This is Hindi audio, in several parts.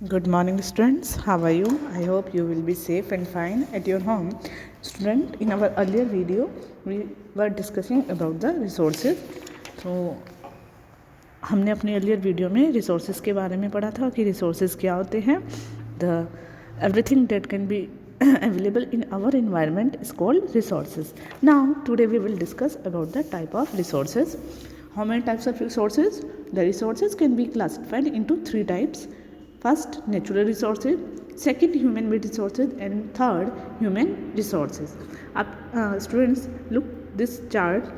Good morning, students. How are you? I hope you will be safe and fine at your home. Student, in our earlier video, we were discussing about the resources. So, हमने अपने earlier video में resources के बारे में पढ़ा था कि resources क्या होते हैं. The everything that can be available in our environment is called resources. Now, today we will discuss about the type of resources. How many types of resources? The resources can be classified into three types. First, natural resources. Second, human made resources, and third, human resources. Students, look this chart.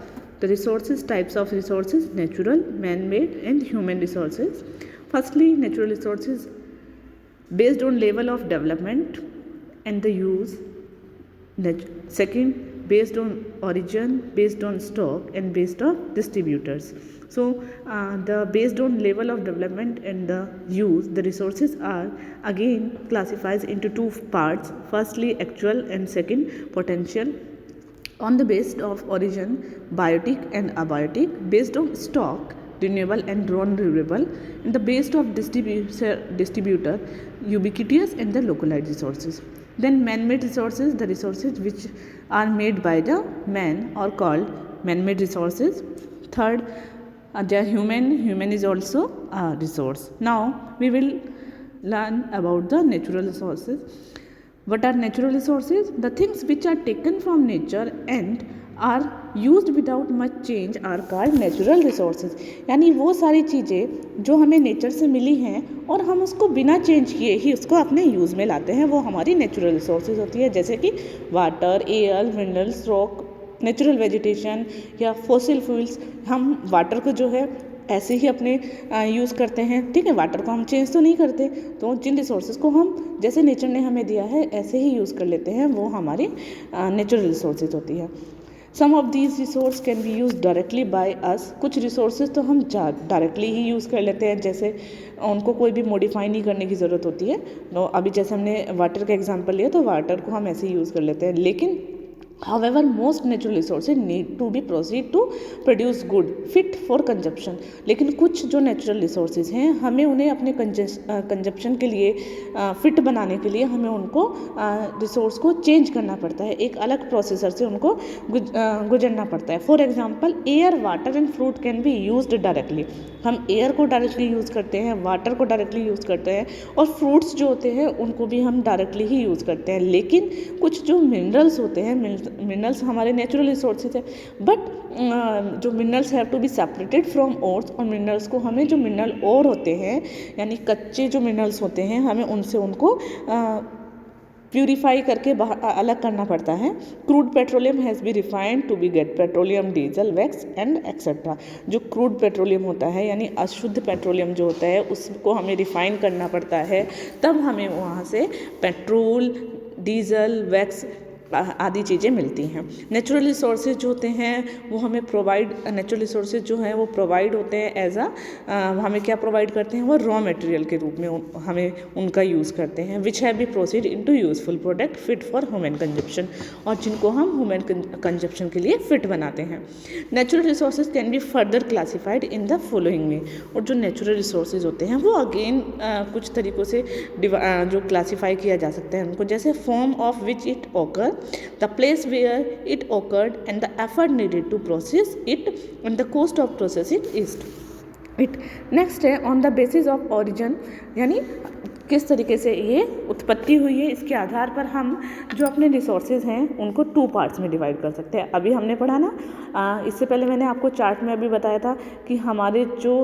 The resources, types of resources: natural, man-made, and human resources. Firstly, natural resources based on level of development and the use. Second, based on origin, based on stock, and based on distributors. So the based on level of development and the use, the resources are again classified into two parts. Firstly, actual, and second, potential. On the basis of origin, biotic and abiotic. Based on stock, renewable and non-renewable. And the based of distributor, ubiquitous and the localized resources. Then man-made resources, the resources which are made by the man are called man-made resources. Third, the human is also a resource. Now we will learn about the natural resources. What are natural resources? The things which are taken from nature and are used without much change are called natural resources. यानी वो सारी चीज़ें जो हमें नेचर से मिली हैं और हम उसको बिना चेंज किए ही उसको अपने यूज़ में लाते हैं, वो हमारी नेचुरल रिसोर्सेज होती है. जैसे कि water, air, minerals, rock, natural vegetation या फॉसिल फ्यूल्स. हम वाटर को जो है ऐसे ही अपने यूज़ करते हैं, ठीक है. वाटर को हम चेंज तो नहीं करते, तो जिन रिसोर्सेज को हम जैसे नेचर ने हमें दिया है ऐसे ही यूज़ कर लेते हैं, वो हमारी नेचुरल रिसोर्सेज होती है. Some of these resource can be use directly by us. कुछ रिसोर्सेज तो हम डायरेक्टली ही यूज़ कर लेते हैं, जैसे उनको कोई भी मॉडिफाई नहीं करने की ज़रूरत होती है. तो अभी जैसे हमने वाटर का एग्जांपल लिया, तो वाटर को हम ऐसे ही यूज़ कर लेते हैं. लेकिन However, most natural resources need to be proceed to produce good fit for consumption. लेकिन कुछ जो नेचुरल रिसोर्सेज हैं, हमें उन्हें अपने कंजप्शन के लिए फिट बनाने के लिए हमें उनको रिसोर्स को चेंज करना पड़ता है, एक अलग प्रोसेसर से उनको गुजरना पड़ता है. For example, air, water and fruit can be used directly. हम एयर को डायरेक्टली यूज़ करते हैं, वाटर को डायरेक्टली यूज़ करते हैं, और फ्रूट्स जो होते हैं उनको भी हम डायरेक्टली ही यूज़ करते हैं. लेकिन कुछ जो मिनरल्स होते हैं, मिनरल्स हमारे नेचुरल रिसोर्सेज है, बट जो minerals have to be separated from ores. और मिनरल्स को हमें जो मिनरल ओर होते हैं, यानी कच्चे जो मिनरल्स होते हैं, हमें उनसे उनको प्यूरीफाई करके अलग करना पड़ता है. Crude petroleum has be refined to be get petroleum, diesel, wax and etcetera. जो क्रूड पेट्रोलियम होता है, यानी अशुद्ध पेट्रोलियम जो होता है, उसको हमें रिफाइन करना पड़ता है, तब हमें वहाँ से पेट्रोल, डीजल, वैक्स आदि चीज़ें मिलती हैं. नेचुरल रिसोर्सेज जो होते हैं वो हमें प्रोवाइड, नेचुरल रिसोर्सेज जो हैं वो प्रोवाइड होते हैं एज हमें क्या प्रोवाइड करते हैं, वो रॉ मटेरियल के रूप में हमें उनका यूज़ करते हैं, which have be proceed into useful product fit for human consumption, और जिनको हम ह्यूमन कंजप्शन के लिए फिट बनाते हैं. Natural resources can be further classified in the following वे. और जो नेचुरल रिसोर्सेज होते हैं वो अगेन कुछ तरीक़ों से जो क्लासीफाई किया जा सकता है उनको, जैसे form of which it occur, the place where it occurred, and the effort needed to process it, and the cost of processing it. Next है on the basis of origin, यानी किस तरीके से ये उत्पत्ति हुई है, इसके आधार पर हम जो अपने रिसोर्सेज हैं उनको टू पार्ट्स में डिवाइड कर सकते हैं. अभी हमने पढ़ा ना, इससे पहले मैंने आपको चार्ट में अभी बताया था कि हमारे जो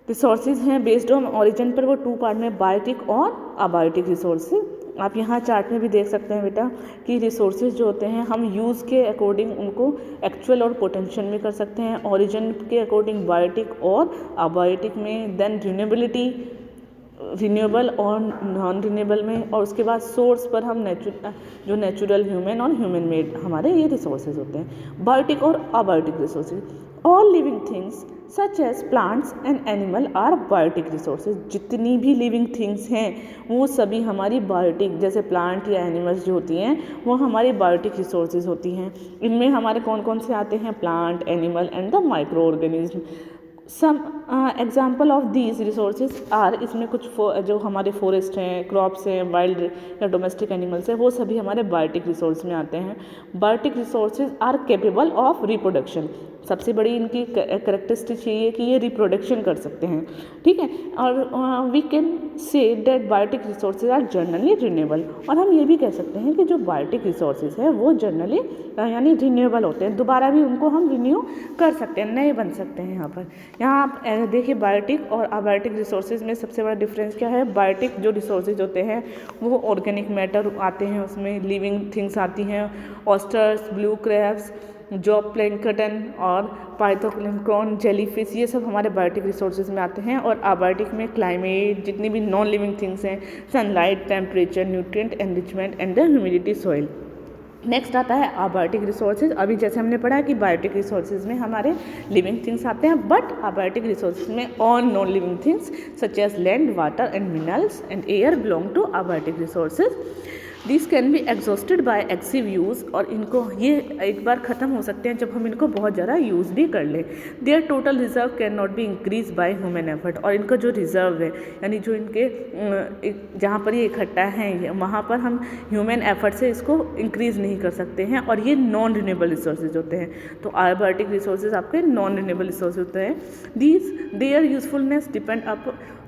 रिसोर्सेज हैं बेस्ड ऑन ओरिजिन पर, वो टू पार्ट में, बायोटिक और अबायोटिक रिसोर्सेज. आप यहाँ चार्ट में भी देख सकते हैं बेटा कि रिसोर्सेज जो होते हैं हम यूज़ के अकॉर्डिंग उनको एक्चुअल और पोटेंशियल में कर सकते हैं, ओरिजिन के अकॉर्डिंग बायोटिक और अबायोटिक में, देन रिन्यूएबिलिटी, रिन्यूएबल और नॉन रिन्यूएबल में, और उसके बाद सोर्स पर हम जो नेचुरल, ह्यूमन और ह्यूमन मेड हमारे ये रिसोर्सेज होते हैं. बायोटिक और abiotic resources. All living things such as plants and animal are biotic resources. जितनी भी लिविंग थिंग्स हैं वो सभी हमारी बायोटिक, जैसे प्लांट या एनिमल्स जो होती हैं वो हमारी बायोटिक रिसोर्सेज होती हैं. इनमें हमारे कौन कौन से आते हैं, plant, animal and the micro organism. Example of these resources are, इसमें कुछ जो हमारे फॉरेस्ट हैं, क्रॉप्स हैं, वाइल्ड या डोमेस्टिक एनिमल्स हैं, वो सभी हमारे बायोटिक रिसोर्स में आते हैं। Biotic resources are capable of reproduction, सबसे बड़ी इनकी करेक्टरिस्टिक ये है कि ये रिप्रोडक्शन कर सकते हैं, ठीक है। और we can say that biotic resources are generally renewable, और हम ये भी कह सकते हैं कि जो बायोटिक रिसोर्सेज है वो जनरली यानी रिन्यूएबल होते हैं, दोबारा भी उनको हम रिन्यू कर सकते हैं, नए बन सकते हैं। यहाँ आप देखिए बायोटिक और अबायोटिक रिसोर्सेज में सबसे बड़ा डिफरेंस क्या है। बायोटिक जो रिसोर्सेज होते हैं वो ऑर्गेनिक मैटर आते हैं, उसमें लिविंग थिंग्स आती हैं, oysters, blue crabs, job plankton और पाइथोप्लैंक्टन, जेलीफिश, ये सब हमारे बायोटिक रिसोर्सेज में आते हैं। और अबायोटिक में क्लाइमेट, जितनी भी नॉन लिविंग थिंग्स हैं, sunlight, temperature, nutrient enrichment and the humidity soil. Next आता है अबायोटिक रिसोर्सेज। अभी जैसे हमने पढ़ा कि बायोटिक रिसोर्सेज में हमारे लिविंग थिंग्स आते हैं, बट अबायोटिक रिसोर्सेज में all non living things such as land, water and minerals and air belong to abiotic resources. This can be exhausted by excessive use, और इनको ये एक बार ख़त्म हो सकते हैं जब हम इनको बहुत ज़्यादा यूज़ भी कर लें। Their total reserve can not be increase by human effort, और इनका जो रिजर्व है यानी जो इनके जहाँ पर ये इकट्ठा हैं वहाँ पर हम ह्यूमन एफर्ट से इसको इंक्रीज़ नहीं कर सकते हैं, और ये नॉन रिन्यूएबल रिसोर्सेज होते हैं। तो अबायोटिक रिसोर्सेज आपके नॉन रिन्यूएबल रिसोर्स होते हैं। Their usefulness depend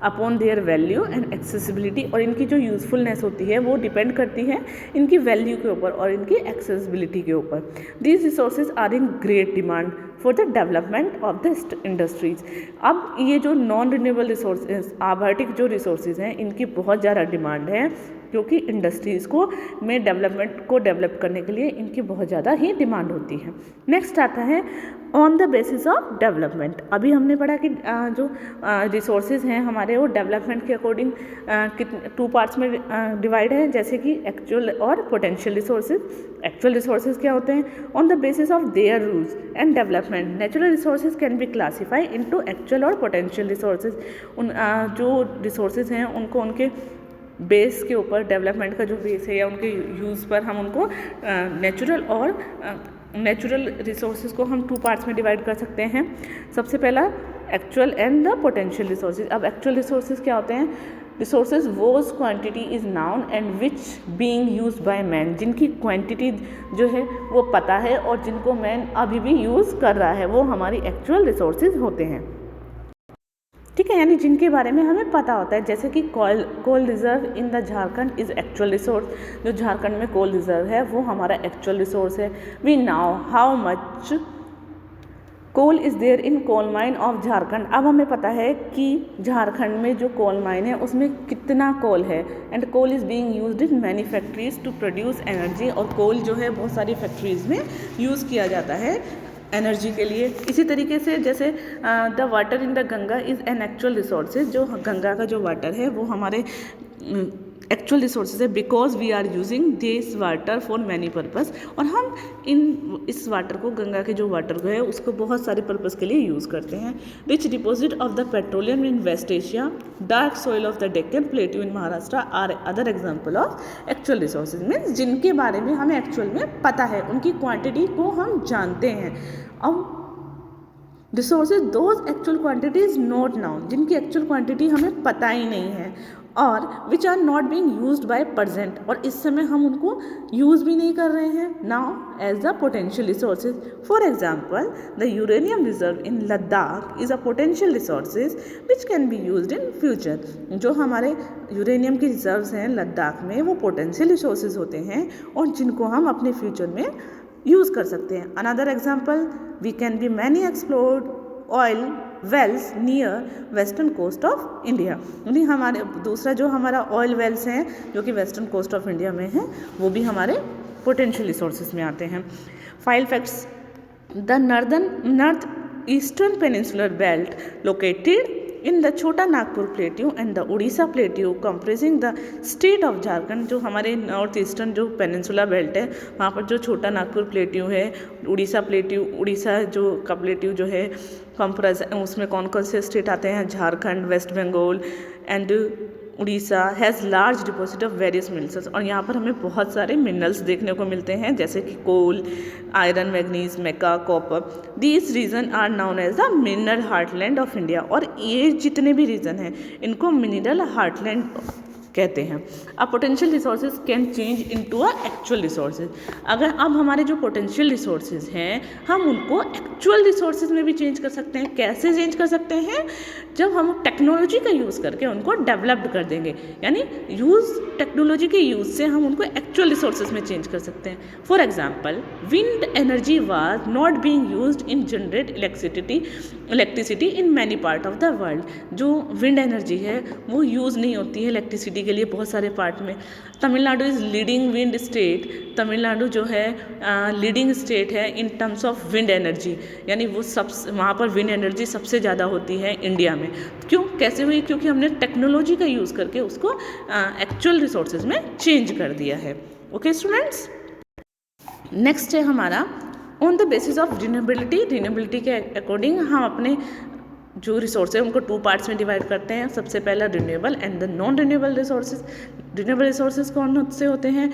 upon their value and accessibility, और इनकी जो यूज़फुलनेस होती है वो डिपेंड करती है इनकी वैल्यू के ऊपर और इनकी एक्सेसिबिलिटी के ऊपर। These resources are in great demand for the development of the industries. अब ये जो नॉन रिन्यूएबल रिसोर्सेज अबायोटिक जो रिसोर्सेज हैं इनकी बहुत ज़्यादा डिमांड है, क्योंकि इंडस्ट्रीज़ को में डेवलपमेंट को डेवलप करने के लिए इनकी बहुत ज़्यादा ही डिमांड होती है। नेक्स्ट आता है on the basis of development. अभी हमने पढ़ा कि जो रिसोर्सेज हैं हमारे वो डेवलपमेंट के अकॉर्डिंग टू पार्ट्स में डिवाइड है, जैसे कि एक्चुअल और पोटेंशियल रिसोर्सेज। एक्चुअल रिसोर्सेज क्या होते हैं? On the basis of their rules and development natural resources can B classify into actual और पोटेंशियल रिसोर्सेज। उन जो रिसोर्सेज हैं उनको उनके बेस के ऊपर, डेवलपमेंट का जो बेस है या उनके यूज़ पर हम उनको नेचुरल रिसोर्सेज को हम टू पार्ट्स में डिवाइड कर सकते हैं। सबसे पहला actual and the potential resources. अब एक्चुअल रिसोर्सेज क्या होते हैं? Resources whose quantity is known and which being used by man, जिनकी क्वांटिटी जो है वो पता है और जिनको मैन अभी भी यूज़ कर रहा है, वो हमारी एक्चुअल रिसोर्सेज होते हैं, ठीक है। यानी जिनके बारे में हमें पता होता है, जैसे कि coal reserve in the Jharkhand is actual resource. जो झारखंड में कोल रिजर्व है वो हमारा एक्चुअल रिसोर्स है। We know how much coal is there in coal mine of Jharkhand. अब हमें पता है कि झारखंड में जो कोल माइन है उसमें कितना कोल है। And coal is being used in many factories to produce energy, और कोल जो है बहुत सारी फैक्ट्रीज में यूज़ किया जाता है एनर्जी के लिए। इसी तरीके से जैसे the water in the Ganga is an actual resources. जो गंगा का जो वाटर है वो हमारे एक्चुअल रिसोर्सेज है, because we are using this water for many purpose. और हम इस वाटर को, गंगा के जो वाटर को है उसको बहुत सारे पर्पज़ के लिए यूज़ करते हैं। Rich deposit of the petroleum in West Asia, dark soil of the Deccan plateau in Maharashtra are other example of actual resources. Means जिनके बारे में हमें एक्चुअल में पता है, उनकी क्वांटिटी को हम जानते हैं। अब resources those actual quantity is not known, जिनकी एक्चुअल क्वांटिटी हमें पता ही नहीं है, और which are not being used by present, और इस समय हम उनको यूज़ भी नहीं कर रहे हैं now as the potential resources. For example the uranium reserve in Ladakh is a potential resources which can be used in future. जो हमारे यूरेनियम के रिजर्व्स हैं लद्दाख में वो पोटेंशियल रिसोर्सेज होते हैं और जिनको हम अपने फ्यूचर में यूज़ कर सकते हैं। Another example, we can be many explored oil wells near western coast of India. यानी हमारे दूसरा जो हमारा ऑयल वेल्स हैं जो कि वेस्टर्न कोस्ट ऑफ इंडिया में हैं, वो भी हमारे पोटेंशियल रिसोर्सेज में आते हैं। File facts, the north eastern peninsular belt located in the Chota Nagpur plateau and the Orissa plateau compressing the state of Jharkhand. जो हमारे नॉर्थ ईस्टर्न जो पेनिनसुला बेल्ट है वहाँ पर जो छोटा नागपुर प्लेट्यू है, उड़ीसा जो का प्लेट्यू जो है कंप्रेस, उसमें कौन कौन से स्टेट आते हैं? Jharkhand, West Bengal and Orissa has large deposit of various minerals, और यहाँ पर हमें बहुत सारे मिनरल्स देखने को मिलते हैं जैसे कि coal, iron, manganese, mica, copper. These region are known as the mineral heartland of India, और ये जितने भी रीजन हैं इनको मिनरल हार्टलैंड कहते हैं। अब potential resources can change into a actual resources. अगर अब हमारे जो पोटेंशियल रिसोर्सेज हैं हम उनको एक्चुअल रिसोर्सेज में भी चेंज कर सकते हैं। कैसे चेंज कर सकते हैं? जब हम टेक्नोलॉजी का यूज़ करके उनको डेवलप्ड कर देंगे, यानी टेक्नोलॉजी के यूज़ से हम उनको एक्चुअल रिसोर्सेज में चेंज कर सकते हैं। For example, wind energy was not being used in generate electricity in many part of the world. जो विंड एनर्जी है वो यूज़ नहीं होती है इलेक्ट्रिसिटी के लिए बहुत सारे पार्ट में। Tamil Nadu is leading wind state. Tamil Nadu जो है लीडिंग स्टेट है in terms of wind energy, यानी वो वहाँ पर विंड एनर्जी सबसे ज़्यादा होती है इंडिया में। क्यों, कैसे हुई? क्योंकि हमने टेक्नोलॉजी का यूज़ करके उसको एक्चुअल रिसोर्सेज में चेंज कर दिया है। ओके स्टूडेंट्स, नेक्स्ट है हमारा on the basis of renewability. Renewability के अकॉर्डिंग हम अपने जो रिसोर्स है उनको 2 पार्ट्स में डिवाइड करते हैं। सबसे पहला renewable and the non renewable resources. Renewable resources कौन से होते हैं?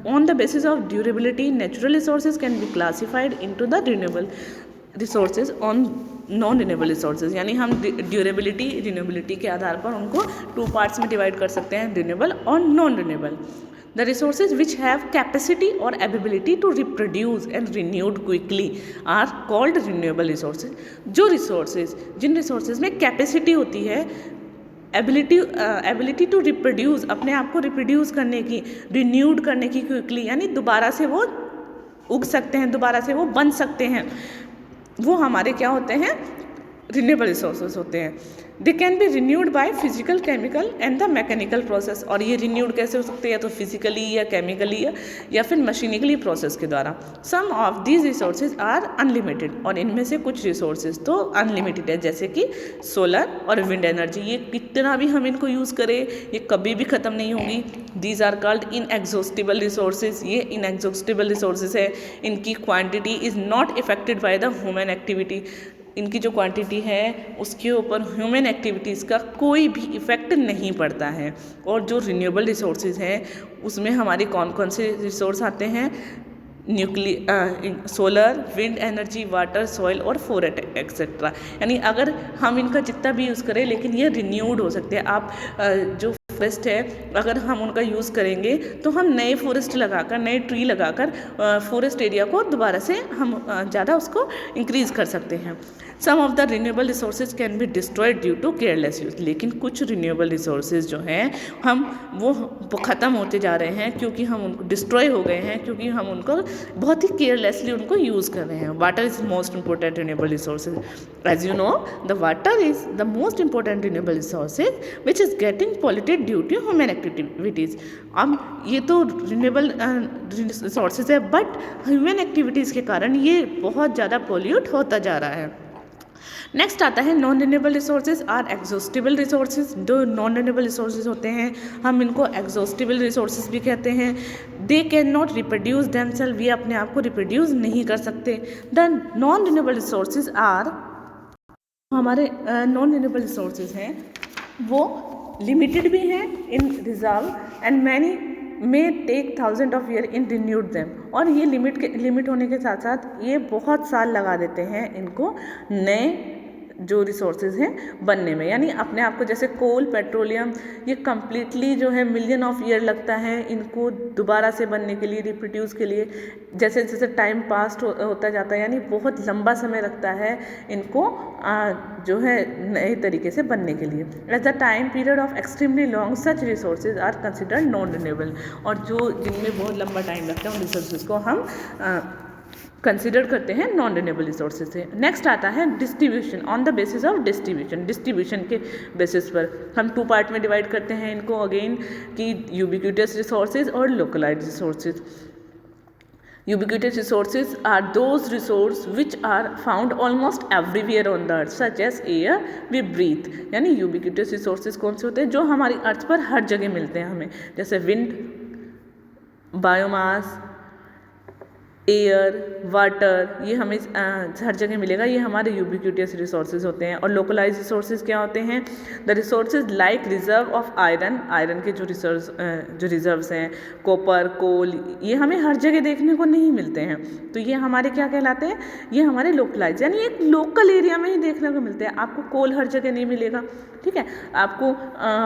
On the basis of durability natural resources can be classified into the renewable resources on non renewable resources, यानी हम ड्यूरेबिलिटी रिन्यूएबिलिटी के आधार पर उनको 2 पार्ट्स में डिवाइड कर सकते हैं, रिन्यूएबल और non renewable. The resources which have capacity or ability to reproduce and renewed quickly are called renewable resources. जो resources, जिन resources में capacity होती है, एबिलिटी टू रिप्रोड्यूस, अपने आप को रिप्रोड्यूस करने की, रिन्यूड करने की क्विकली, यानी दोबारा से वो उग सकते हैं, दोबारा से वो बन सकते हैं, वो हमारे क्या होते हैं? रिन्यूएबल रिसोर्सेज होते हैं। They can be renewed by physical, chemical and the mechanical process. और ये रिन्यूड कैसे हो सकते हैं? या तो फिजिकली या केमिकली या फिर मशीनिकली प्रोसेस के द्वारा। Some of these resources are unlimited, और इनमें से कुछ रिसोर्सेज तो अनलिमिटेड है जैसे कि सोलर और विंड एनर्जी। ये कितना भी हम इनको यूज़ करें ये कभी भी ख़त्म नहीं होगी। These are called inexhaustible resources. ये इनएग्जॉस्टिबल रिसोर्सेज है, इनकी quantity is not affected by the human activity. इनकी जो क्वांटिटी है उसके ऊपर ह्यूमन एक्टिविटीज़ का कोई भी इफ़ेक्ट नहीं पड़ता है। और जो रिन्यूएबल रिसोर्सेज हैं उसमें हमारे कौन कौन से रिसोर्स आते हैं? Solar, wind energy, water, soil और फॉरेस्ट एक्सेट्रा। यानी अगर हम इनका जितना भी यूज़ करें लेकिन ये रिन्यूड हो सकते हैं। आप जो फॉरेस्ट है अगर हम उनका यूज़ करेंगे तो हम नए फॉरेस्ट लगाकर, नए ट्री लगाकर फॉरेस्ट एरिया को दोबारा से हम ज़्यादा उसको इंक्रीज़ कर सकते हैं। Some of the renewable resources can be destroyed due to careless use. लेकिन कुछ रिन्यूएबल रिसोर्सेज जो हैं वो ख़त्म होते जा रहे हैं क्योंकि हम उनको डिस्ट्रॉय हो गए हैं, क्योंकि हम उनको बहुत ही केयरलेसली उनको यूज़ कर रहे हैं। Water is most important renewable resources. As you know the water is the most important renewable resources which is getting polluted due to human activities. अब ये तो रिन्यूएबल रिसोर्सेज है बट ह्यूमन एक्टिविटीज़ के कारण ये बहुत ज़्यादा पॉल्यूट होता जा रहा है। नेक्स्ट आता है non renewable resources are exhaustible resources. जो नॉन रिन्यूएबल रिसोर्सेज होते हैं हम इनको एग्जॉस्टिबल रिसोर्सेज भी कहते हैं। They can not reproduce themselves, ये अपने आप को रिप्रोड्यूस नहीं कर सकते। The non renewable resources are, हमारे नॉन रिन्यूएबल रिसोर्सेज हैं वो लिमिटेड भी हैं in reserve and many may take 1000 of year in renewed them. और ये लिमिट होने के साथ साथ ये बहुत साल लगा देते हैं इनको नए जो रिसोर्सेज हैं बनने में। यानी अपने आप को, जैसे कोल, पेट्रोलियम, ये कम्प्लीटली जो है मिलियन ऑफ ईयर लगता है इनको दोबारा से बनने के लिए, रिप्रोड्यूस के लिए। जैसे जैसे टाइम पास्ट होता जाता है यानी बहुत लंबा समय लगता है इनको जो है नए तरीके से बनने के लिए। At the time period of extremely long such resources are considered non renewable. और जो जिनमें बहुत लंबा टाइम लगता है उन रिसोर्सेज को हम कंसिडर करते हैं नॉन रिन्यूएबल रिसोर्सेज से। नेक्स्ट आता है distribution on the basis of distribution. Distribution के बेसिस पर हम 2 पार्ट में डिवाइड करते हैं इनको अगेन कि यूबिक्विटस रिसोर्सेज और localised resources. Ubiquitous resources are those resources which are found almost everywhere on the earth such as air we breathe। यानी ubiquitous resources कौन से होते हैं? जो हमारी अर्थ पर हर जगह मिलते हैं हमें, जैसे विंड, बायोमास, एयर, वाटर, ये हमें हर जगह मिलेगा, ये हमारे यूबिक्यूटियस रिसोर्सेज होते हैं। और लोकलाइज रिसोर्सेज क्या होते हैं? The resources like reserve of iron, iron के जो रिजर्व्स हैं, कॉपर, कोल, ये हमें हर जगह देखने को नहीं मिलते हैं, तो ये हमारे क्या कहलाते हैं? ये हमारे लोकलाइज, यानी एक लोकल एरिया में ही देखने को मिलते हैं। आपको कोल हर जगह नहीं मिलेगा, ठीक है, आपको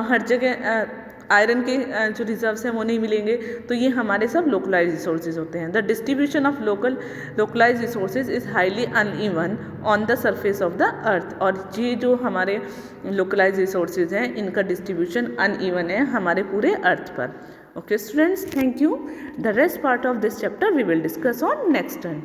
हर जगह आयरन के जो रिजर्व्स हैं वो नहीं मिलेंगे, तो ये हमारे सब लोकलाइज रिसोर्सेज होते हैं। The distribution of localise resources is highly uneven on the surface of the earth, और ये जो हमारे लोकलाइज रिसोर्सेज हैं इनका डिस्ट्रीब्यूशन अनइवन है हमारे पूरे अर्थ पर। Okay students, thank you. The rest part of this chapter we will discuss on next time.